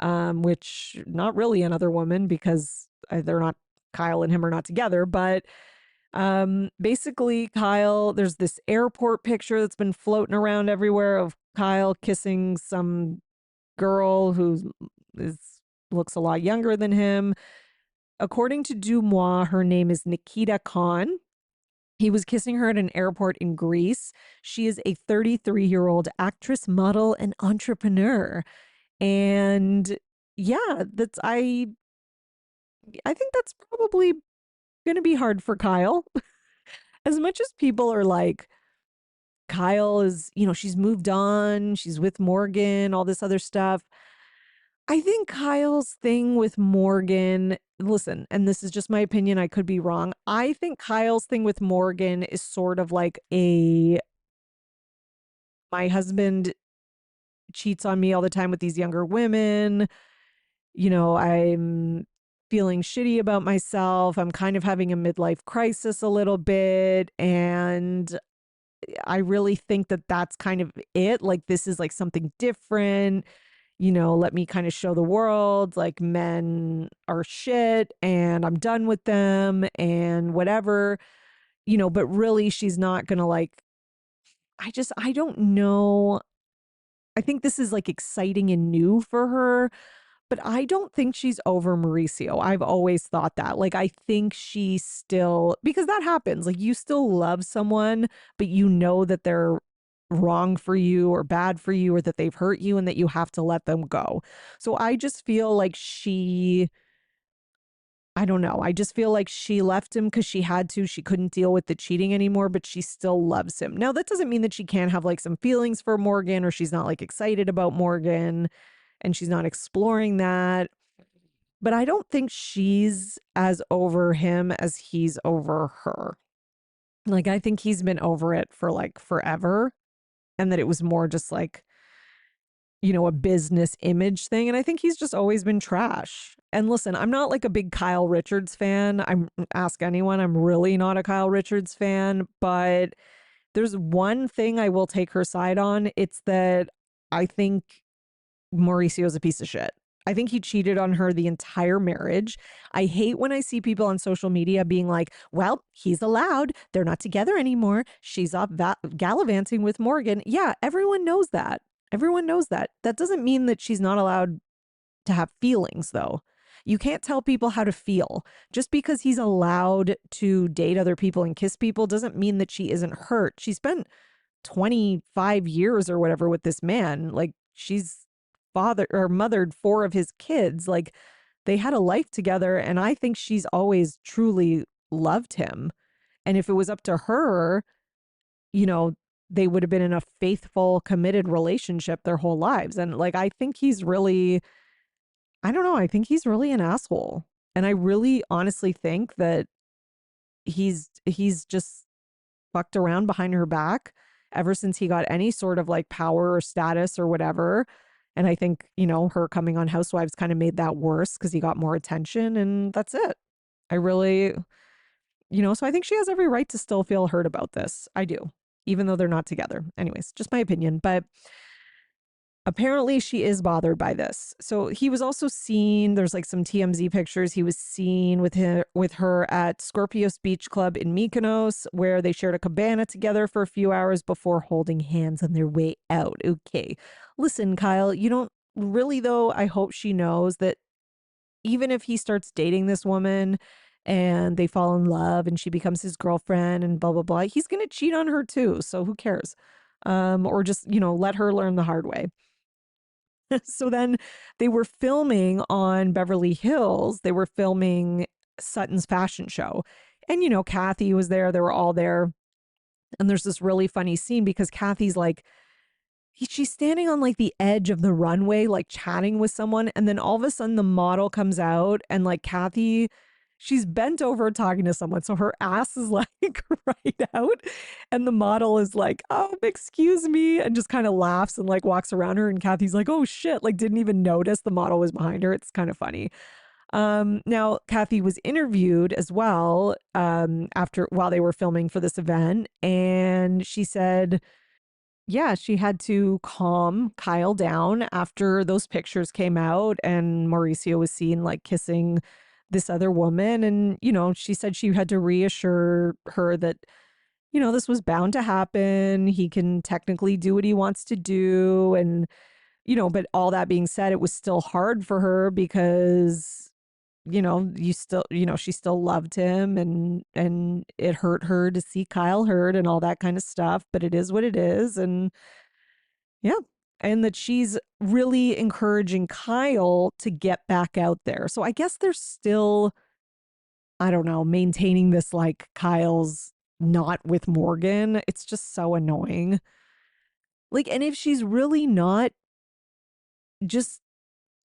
which not really another woman because they're not, Kyle and him are not together. But basically, Kyle, there's this airport picture that's been floating around everywhere of Kyle kissing some girl who is looks a lot younger than him. According to Dumois, her name is Nikita Khan. He was kissing her at an airport in Greece. She is a 33-year-old actress, model, and entrepreneur. And yeah, I think that's probably going to be hard for Kyle. As much as people are like, Kyle is, she's moved on, she's with Morgan, all this other stuff. I think Kyle's thing with Morgan, listen, and this is just my opinion, I could be wrong. I think Kyle's thing with Morgan is sort of like my husband cheats on me all the time with these younger women. I'm feeling shitty about myself. I'm kind of having a midlife crisis a little bit. And I really think that that's kind of it. Like, this is like something different. Let me kind of show the world like men are shit and I'm done with them and whatever, but really she's not going to like, I don't know. I think this is like exciting and new for her, but I don't think she's over Mauricio. I've always thought that. Like, I think she still, because that happens, like, you still love someone, but you know that they're wrong for you or bad for you or that they've hurt you and that you have to let them go. So I just feel like I don't know. I just feel like she left him because she had to. She couldn't deal with the cheating anymore, but she still loves him. Now, that doesn't mean that she can't have like some feelings for Morgan or she's not like excited about Morgan and she's not exploring that. But I don't think she's as over him as he's over her. Like, I think he's been over it for like forever and that it was more just like, a business image thing. And I think he's just always been trash. And listen, I'm not like a big Kyle Richards fan. Ask anyone, I'm really not a Kyle Richards fan, but there's one thing I will take her side on. It's that I think Mauricio's a piece of shit. I think he cheated on her the entire marriage. I hate when I see people on social media being like, well, he's allowed. They're not together anymore. She's off gallivanting with Morgan. Yeah, everyone knows that. Everyone knows that. That doesn't mean that she's not allowed to have feelings, though. You can't tell people how to feel. Just because he's allowed to date other people and kiss people doesn't mean that she isn't hurt. She spent 25 years or whatever with this man. Like, she's fathered or mothered 4 of his kids. Like, they had a life together, and I think she's always truly loved him. And if it was up to her, you know, they would have been in a faithful, committed relationship their whole lives. And like, I think he's really, I don't know, I think he's really an asshole. And I really honestly think that he's just fucked around behind her back ever since he got any sort of like power or status or whatever. And I think, her coming on Housewives kind of made that worse because he got more attention, and that's it. I really, so I think she has every right to still feel hurt about this. I do, even though they're not together. Anyways, just my opinion. But apparently she is bothered by this. So he was also seen, there's like some TMZ pictures. He was seen with her at Scorpios Beach Club in Mykonos, where they shared a cabana together for a few hours before holding hands on their way out. Okay. Listen, Kyle, you don't really, though, I hope she knows that even if he starts dating this woman and they fall in love and she becomes his girlfriend and blah, blah, blah, he's going to cheat on her too. So who cares? Or just, let her learn the hard way. So then they were filming on Beverly Hills. They were filming Sutton's fashion show. And, Kathy was there. They were all there. And there's this really funny scene because Kathy's like, she's standing on like the edge of the runway, like chatting with someone. And then all of a sudden the model comes out and like Kathy, she's bent over talking to someone. So her ass is like right out. And the model is like, oh, excuse me. And just kind of laughs and like walks around her. And Kathy's like, oh shit, like didn't even notice the model was behind her. It's kind of funny. Now Kathy was interviewed as well after while they were filming for this event. And she said, yeah, she had to calm Kyle down after those pictures came out and Mauricio was seen like kissing this other woman. And, she said she had to reassure her that, this was bound to happen. He can technically do what he wants to do. And, but all that being said, it was still hard for her because, she still loved him and it hurt her to see Kyle hurt and all that kind of stuff. But it is what it is. And yeah. And that she's really encouraging Kyle to get back out there. So I guess they're still, I don't know, maintaining this like Kyle's not with Morgan. It's just so annoying. Like, and if she's really not, just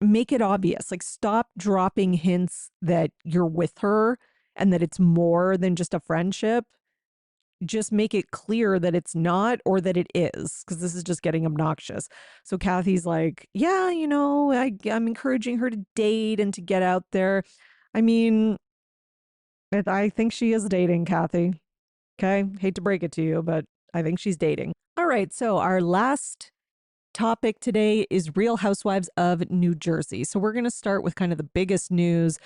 make it obvious. Like, stop dropping hints that you're with her and that it's more than just a friendship. Just make it clear that it's not or that it is, because this is just getting obnoxious. So Kathy's like, yeah, I'm encouraging her to date and to get out there. I mean, I think she is dating, Kathy. Okay. Hate to break it to you, but I think she's dating. All right. So our last topic today is Real Housewives of New Jersey. So we're going to start with kind of the biggest news,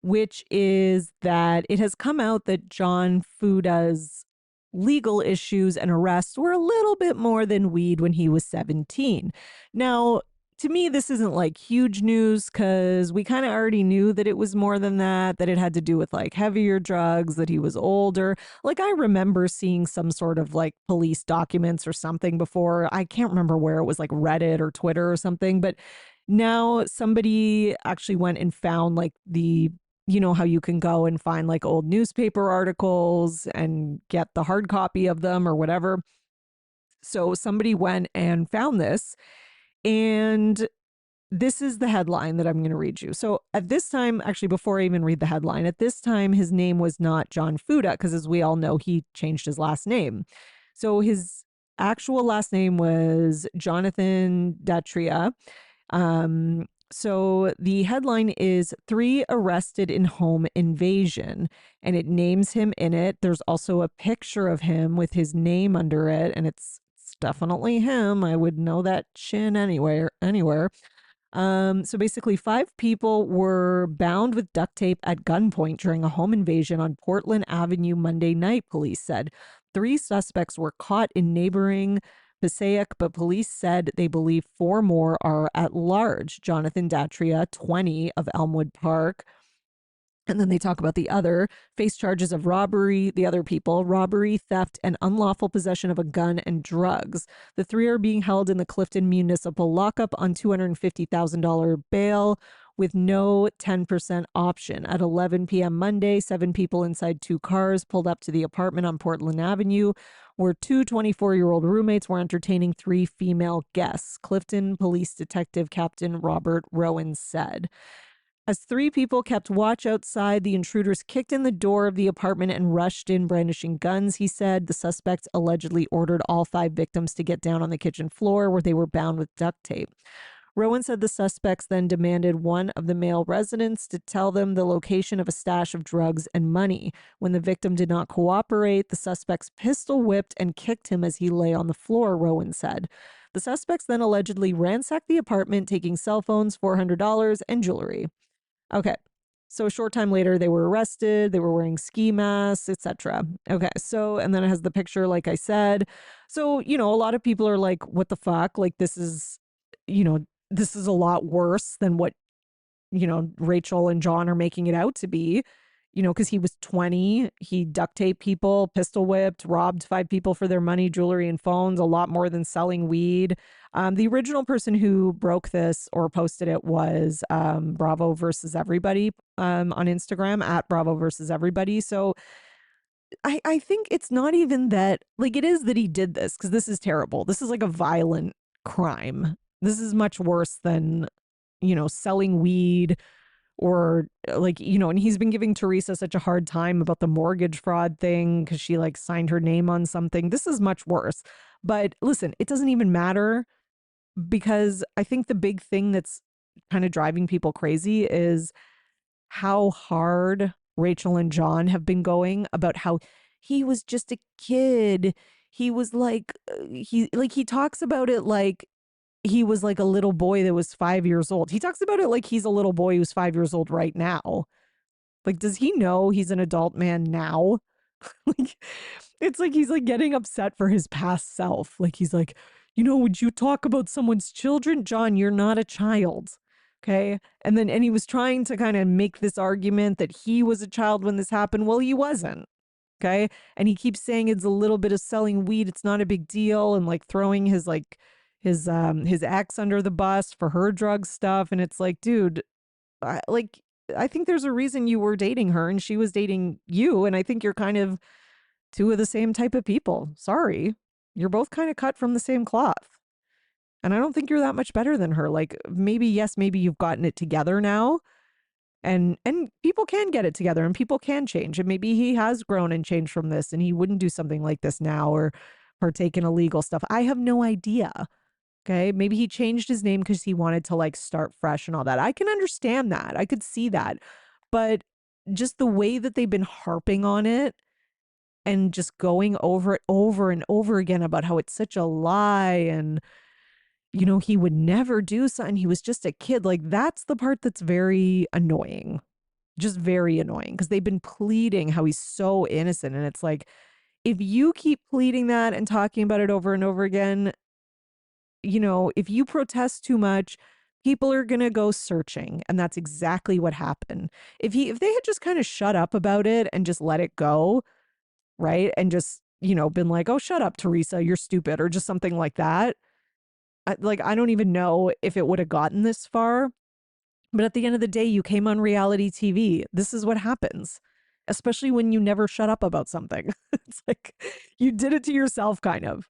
which is that it has come out that John Fuda's legal issues and arrests were a little bit more than weed when he was 17. Now, to me, this isn't like huge news because we kind of already knew that it was more than that it had to do with like heavier drugs, that he was older. Like, I remember seeing some sort of like police documents or something before. I can't remember where it was, like Reddit or Twitter or something. But now somebody actually went and found like how you can go and find like old newspaper articles and get the hard copy of them or whatever. So somebody went and found this. And this is the headline that I'm going to read you. So at this time, actually, before I even read the headline, at this time, his name was not John Fuda, because as we all know, he changed his last name. So his actual last name was Jonathan Datria. So the headline is 3 arrested in home invasion, and it names him in it. There's also a picture of him with his name under it, and it's definitely him. I would know that chin anywhere. So basically 5 people were bound with duct tape at gunpoint during a home invasion on Portland Avenue Monday night, police said. 3 suspects were caught in neighboring Passaic, but police said they believe 4 more are at large. Jonathan Datria, 20, of Elmwood Park. And then they talk about the other, face charges of robbery, the other people, robbery, theft, and unlawful possession of a gun and drugs. The 3 are being held in the Clifton Municipal Lockup on $250,000 bail with no 10% option. At 11 p.m. Monday, 7 people inside 2 cars pulled up to the apartment on Portland Avenue, where 2 24-year-old roommates were entertaining 3 female guests, Clifton Police Detective Captain Robert Rowan said. As 3 people kept watch outside, the intruders kicked in the door of the apartment and rushed in brandishing guns, he said. The suspects allegedly ordered all 5 victims to get down on the kitchen floor where they were bound with duct tape. Rowan said the suspects then demanded one of the male residents to tell them the location of a stash of drugs and money. When the victim did not cooperate, the suspects pistol whipped and kicked him as he lay on the floor, Rowan said. The suspects then allegedly ransacked the apartment, taking cell phones, $400, and jewelry. Okay. So a short time later, they were arrested. They were wearing ski masks, etc. Okay. So, and then it has the picture, like I said. So, a lot of people are like, what the fuck? Like, this is a lot worse than what, Rachel and John are making it out to be, because he was 20. He duct taped people, pistol whipped, robbed 5 people for their money, jewelry, and phones, a lot more than selling weed. The original person who broke this or posted it was Bravo versus Everybody on Instagram, at Bravo versus Everybody. So I think it's not even that, like, it is that he did this, because this is terrible. This is like a violent crime. This is much worse than, selling weed or like, and he's been giving Teresa such a hard time about the mortgage fraud thing because she like signed her name on something. This is much worse. But listen, it doesn't even matter because I think the big thing that's kind of driving people crazy is how hard Rachel and John have been going about how he was just a kid. He was like, he talks about it like he was like a little boy that was 5 years old. He talks about it like he's a little boy who's 5 years old right now. Like, does he know he's an adult man now? Like, it's like he's like getting upset for his past self. Like, he's like, would you talk about someone's children? John, you're not a child. Okay. And he was trying to kind of make this argument that he was a child when this happened. Well, he wasn't. Okay. And he keeps saying it's a little bit of selling weed. It's not a big deal. And like throwing his ex under the bus for her drug stuff. And it's like, dude, I think there's a reason you were dating her and she was dating you. And I think you're kind of two of the same type of people. Sorry. You're both kind of cut from the same cloth. And I don't think you're that much better than her. Like maybe, yes, maybe you've gotten it together now. And people can get it together and people can change. And maybe he has grown and changed from this and he wouldn't do something like this now or partake in illegal stuff. I have no idea. Okay. Maybe he changed his name because he wanted to like start fresh and all that. I can understand that. I could see that. But just the way that they've been harping on it and just going over it over and over again about how it's such a lie and, he would never do something. He was just a kid. Like that's the part that's very annoying, just very annoying because they've been pleading how he's so innocent. And it's like, if you keep pleading that and talking about it over and over again, if you protest too much, people are going to go searching. And that's exactly what happened. If they had just kind of shut up about it and just let it go, right? And just, been like, oh, shut up, Teresa, you're stupid, or just something like that. I don't even know if it would have gotten this far. But at the end of the day, you came on reality TV. This is what happens, especially when you never shut up about something. It's like you did it to yourself, kind of.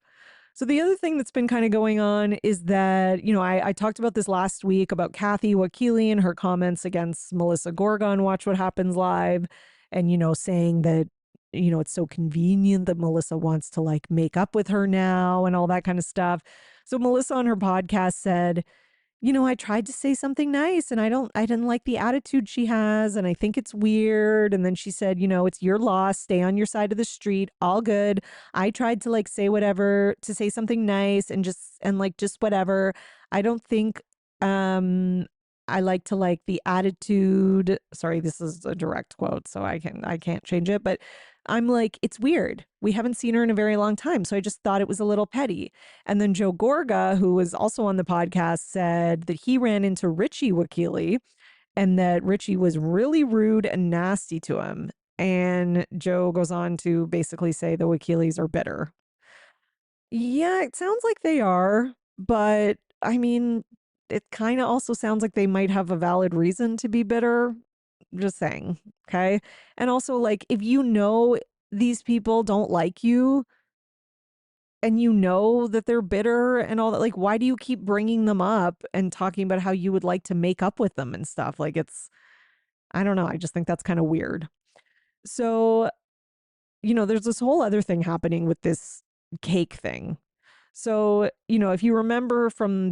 So the other thing that's been kind of going on is that, I talked about this last week about Kathy Wakili and her comments against Melissa Gorga, Watch What Happens Live, and, saying that, it's so convenient that Melissa wants to like make up with her now and all that kind of stuff. So Melissa on her podcast said, I tried to say something nice and I didn't like the attitude she has and I think it's weird. And then she said, it's your loss. Stay on your side of the street. All good. I tried to like say whatever, to say something nice and just whatever. I don't think, I like to like the attitude. Sorry, this is a direct quote, so I can't change it, but I'm like, it's weird. We haven't seen her in a very long time. So I just thought it was a little petty. And then Joe Gorga, who was also on the podcast, said that he ran into Richie Wakili and that Richie was really rude and nasty to him. And Joe goes on to basically say the Wakilis are bitter. Yeah, it sounds like they are, but I mean, it kind of also sounds like they might have a valid reason to be bitter. Just saying. Okay. And also, like, if these people don't like you and that they're bitter and all that, like, why do you keep bringing them up and talking about how you would like to make up with them and stuff? Like, I don't know. I just think that's kind of weird. So, there's this whole other thing happening with this cake thing. So, if you remember from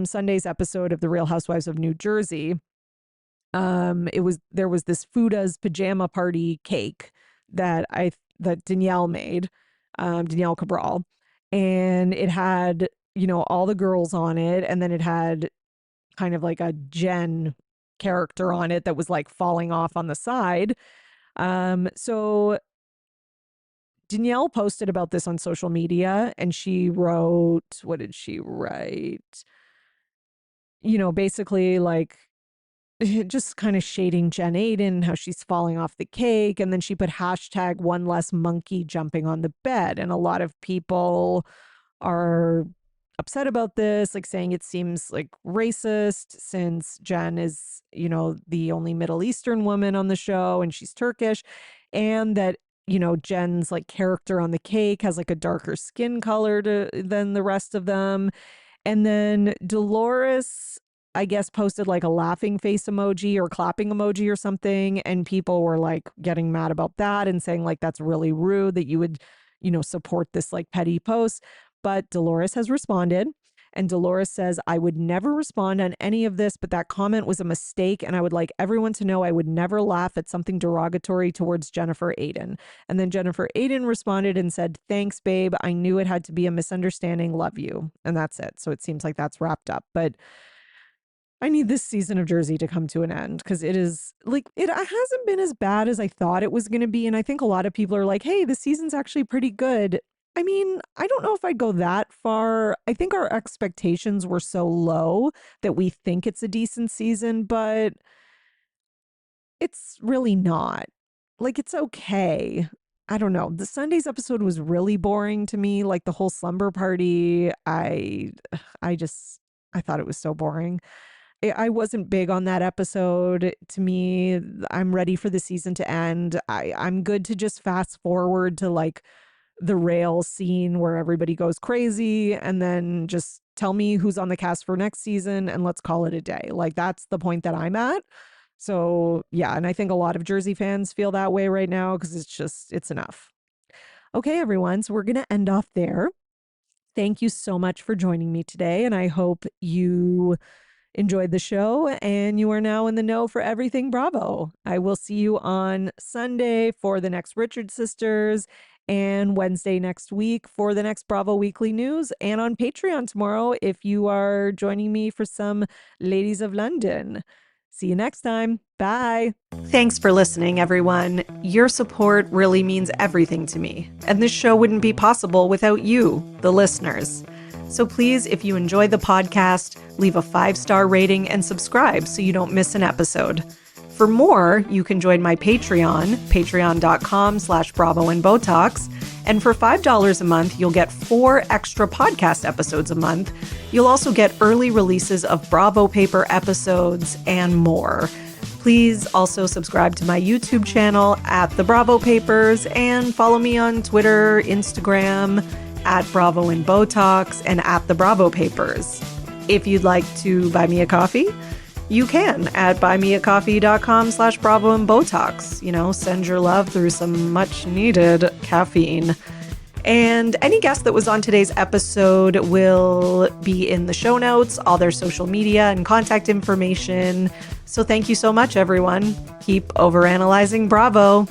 Sunday's episode of The Real Housewives of New Jersey, there was this Fuda's pajama party cake that Danielle made, Danielle Cabral, and it had, all the girls on it. And then it had kind of like a Jen character on it that was like falling off on the side. So Danielle posted about this on social media and she wrote, what did she write? Basically like just kind of shading Jen Aiden, how she's falling off the cake. And then she put hashtag one less monkey jumping on the bed. And a lot of people are upset about this, like saying it seems like racist since Jen is, the only Middle Eastern woman on the show and she's Turkish. And that, Jen's like character on the cake has like a darker skin color than the rest of them. And then Dolores, I guess, posted like a laughing face emoji or clapping emoji or something. And people were like getting mad about that and saying like, that's really rude that you would, support this like petty post. But Dolores has responded. And Dolores says, I would never respond on any of this, but that comment was a mistake. And I would like everyone to know I would never laugh at something derogatory towards Jennifer Aiden. And then Jennifer Aiden responded and said, thanks, babe. I knew it had to be a misunderstanding. Love you. And that's it. So it seems like that's wrapped up. But I need this season of Jersey to come to an end because it is like, it hasn't been as bad as I thought it was going to be. And I think a lot of people are like, hey, this season's actually pretty good. I mean, I don't know if I'd go that far. I think our expectations were so low that we think it's a decent season, but it's really not. Like, it's okay. I don't know. The Sunday's episode was really boring to me. Like the whole slumber party, I thought it was so boring. I wasn't big on that episode. To me, I'm ready for the season to end. I'm good to just fast forward to like the rail scene where everybody goes crazy and then just tell me who's on the cast for next season and let's call it a day. Like that's the point that I'm at. So yeah, and I think a lot of Jersey fans feel that way right now because it's enough. Okay, everyone. So we're going to end off there. Thank you so much for joining me today. And I hope you enjoyed the show and you are now in the know for everything Bravo. I will see you on Sunday for the next Richard Sisters and Wednesday next week for the next Bravo Weekly News and on Patreon tomorrow if you are joining me for some Ladies of London. See you next time. Bye. Thanks for listening, everyone. Your support really means everything to me, and this show wouldn't be possible without you, the listeners. So please, if you enjoy the podcast, leave a 5-star rating and subscribe so you don't miss an episode. For more, you can join my Patreon, patreon.com/Bravo and And for $5 a month, you'll get 4 extra podcast episodes a month. You'll also get early releases of Bravo Paper episodes and more. Please also subscribe to my YouTube channel at The Bravo Papers and follow me on Twitter, Instagram, at Bravo and Botox and at The Bravo Papers. If you'd like to buy me a coffee, you can at buymeacoffee.com/Bravo and Botox. Send your love through some much needed caffeine. And any guest that was on today's episode will be in the show notes, all their social media and contact information. So thank you so much, everyone. Keep overanalyzing Bravo.